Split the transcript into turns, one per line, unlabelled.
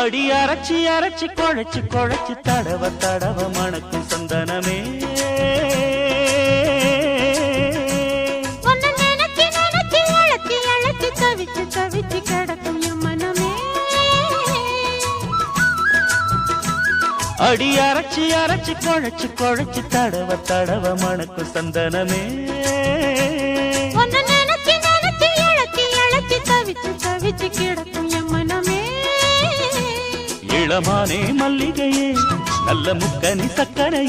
அடி அரைச்சி அரைச்சி குழைச்சு குழைச்சு தடவ தடவ மணக்கும் சந்தனமே
தவிச்சு தவிச்சு கிடக்கும் என் மனமே
அடி அரைச்சி அரைச்சி குழைச்சு குழைச்சு தடவ தடவ மணக்கும் சந்தனமே
தவிச்சு தவிச்சு கிடக்கும் என் மனமே
இளமானே மல்லிகையே நல்ல முக்கனி சக்கரை